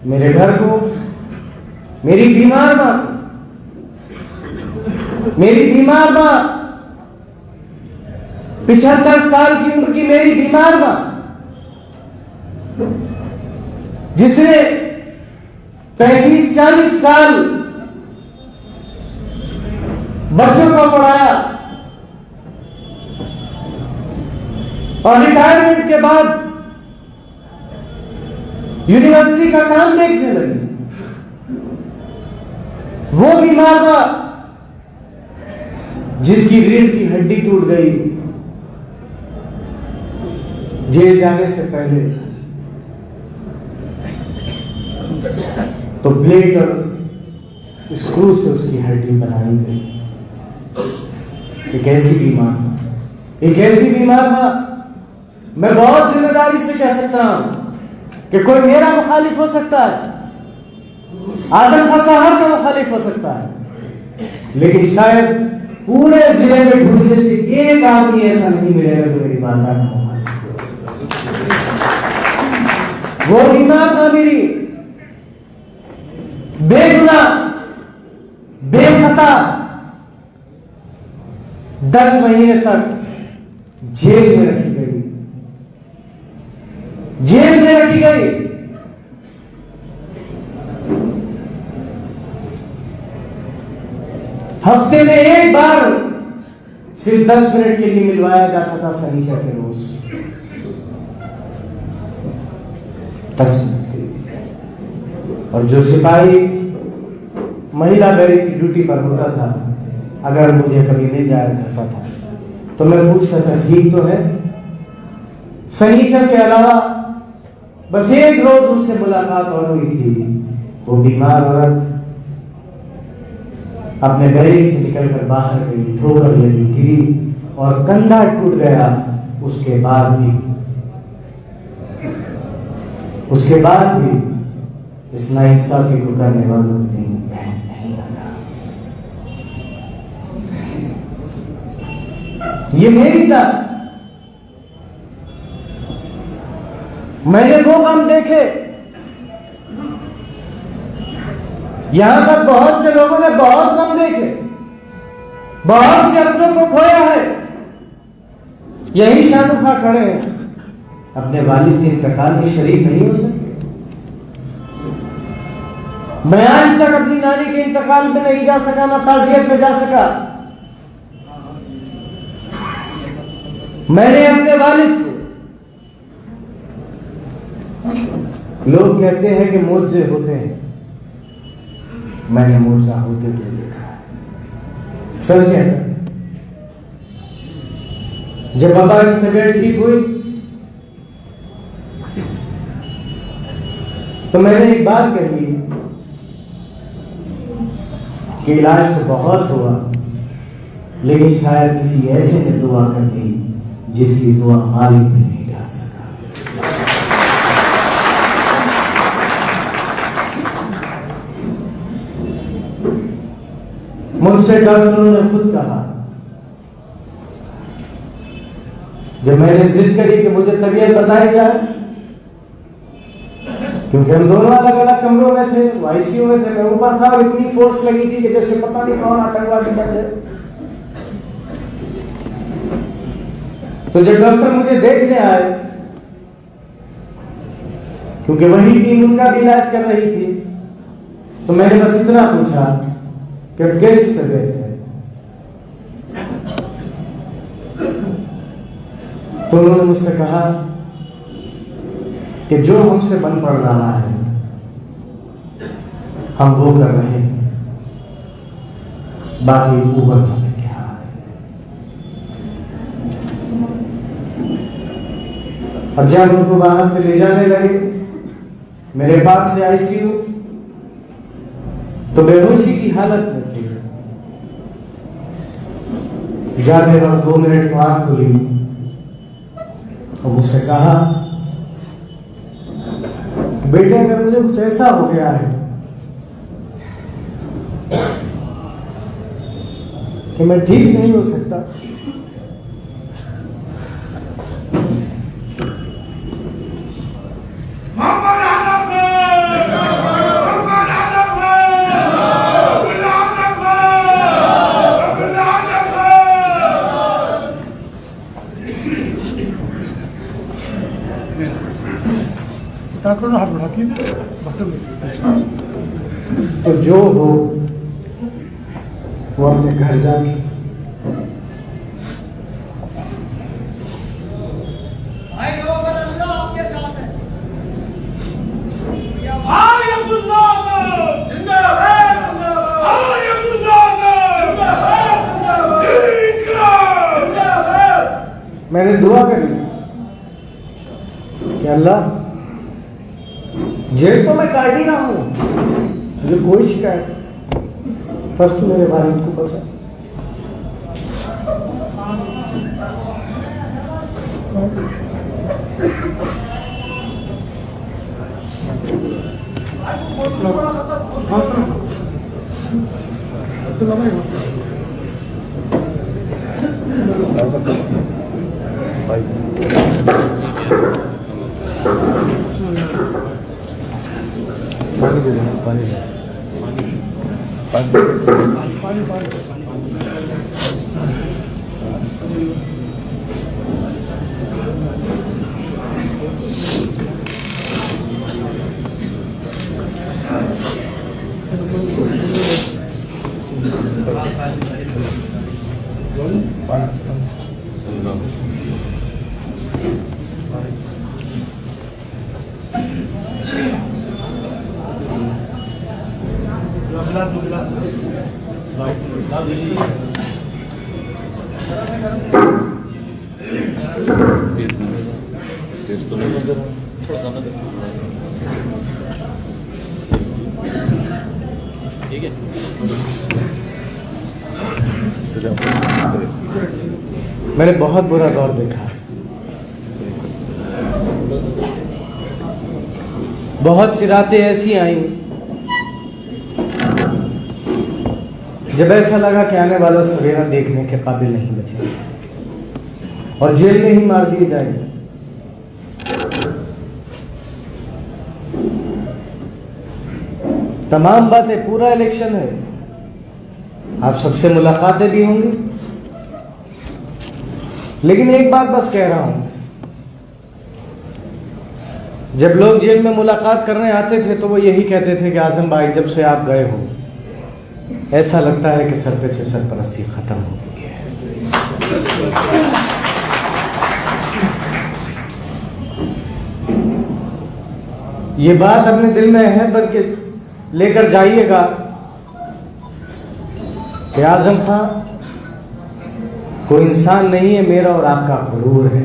मेरे घर को, मेरी बीमार मां, मेरी बीमार मां, 75 साल की उम्र की मेरी बीमार मां, जिसने 35-40 साल बच्चों को पढ़ाया और रिटायरमेंट के बाद यूनिवर्सिटी का काम देखने लगी। वो बीमार मां जिसकी रीढ़ की हड्डी टूट गई, जेल जाने से पहले तो प्लेट और स्क्रू से उसकी हड्डी बनाई गई। एक ऐसी बीमार मां, एक ऐसी बीमार मां, मैं बहुत जिम्मेदारी से कह सकता हूं कि कोई मेरा मुखालिफ हो सकता है, आजम खां साहब का मुखालिफ हो सकता है, लेकिन शायद पूरे जिले में ढूंढने से एक आदमी ऐसा नहीं मिलेगा जो मेरी माता का मुखालिफ हो। वो बीमार था मेरी, बेगुनाह, बेखता, 10 महीने तक जेल में रखी गई, जेल में रखी गई। हफ्ते में एक बार सिर्फ 10 मिनट के लिए मिलवाया जाता था, शनिचर के रोज 10 मिनट के लिए। और जो सिपाही महिला बैरिक की ड्यूटी पर होता था, अगर मुझे कभी मिल जाया करता था तो मैं पूछता था ठीक तो है। शनिचर के अलावा बस एक रोज उससे मुलाकात और हुई थी। वो बीमार औरत अपने बैरिक से निकलकर बाहर गई, ठोकर लगी, गिरी और कंधा टूट गया। उसके बाद भी इस नाइंसाफी को करने वालों को नहीं लगा। ये मेरी दास, मैंने वो गम देखे। यहां पर बहुत से लोगों ने बहुत गम देखे, बहुत से अपनों को खोया है। यही शाहरुखा खड़े हैं, अपने वालिद के इंतकाल में शरीक नहीं हो सके। मैं आज तक अपनी नानी के इंतकाल में नहीं जा सका, ना ताजियत में जा सका। मैंने अपने वालिद को, लोग कहते हैं कि मोजे होते हैं, मैंने मोजा होते हुए देखा है। सच कहता, जब बाबा की तबीयत ठीक हुई तो मैंने एक बात कही कि इलाज तो बहुत हुआ, लेकिन शायद किसी ऐसे ने दुआ कर दी जिसकी दुआ मालिक भी नहीं डाल सका। मुझसे डॉक्टरों ने खुद कहा, जब मैंने जिद करी कि मुझे तबीयत बताई जाए, क्योंकि हम दोनों अलग अलग कमरों में थे, वो आईसीयू में थे, मैं ऊपर था और इतनी फोर्स लगी थी कि जैसे पता नहीं कौन आतंकवादी बन जाए। तो जब डॉक्टर मुझे देखने आए, क्योंकि वही टीम उनका भी इलाज कर रही थी, तो मैंने बस इतना पूछा कि कैसी तबीयत है। तो उन्होंने मुझसे कहा कि जो हमसे बन पड़ रहा है हम वो कर रहे हैं, बाकी ऊपर वाले के हाथ है। और जब उनको बाहर से ले जाने लगे मेरे पास से आईसीयू, तो बेहोशी की हालत में थे। जाते वक्त 2 मिनट को आंख खुली और मुझसे कहा, बेटे अगर मुझे कुछ ऐसा हो गया है कि मैं ठीक नहीं हो सकता, हाथ बढ़ाती है तो जो हो वो अपने घर जाके मैंने दुआ करी कि अल्लाह जेल तो मैं काट ही रहा हूं, मुझे कोई शिकायत, बस तू मेरे वालिद को बचा। पानी दे देना, पानी दे ठीक है। मैंने बहुत बुरा दौर देखा, बहुत सी रातें ऐसी आई जब ऐसा लगा कि आने वाला सवेरा देखने के काबिल नहीं बचे और जेल में ही मार दिए जाएंगे। तमाम बातें, पूरा इलेक्शन है, आप सबसे मुलाकातें भी होंगी, लेकिन एक बात बस कह रहा हूं, जब लोग जेल में मुलाकात करने आते थे तो वो यही कहते थे कि आजम भाई जब से आप गए हो ऐसा लगता है कि सर पे से सरपरस्ती खत्म हो गई है। ये बात अपने दिल में है बल्कि लेकर जाइएगा कि आजम खान कोई इंसान नहीं है, मेरा और आपका गुरूर है।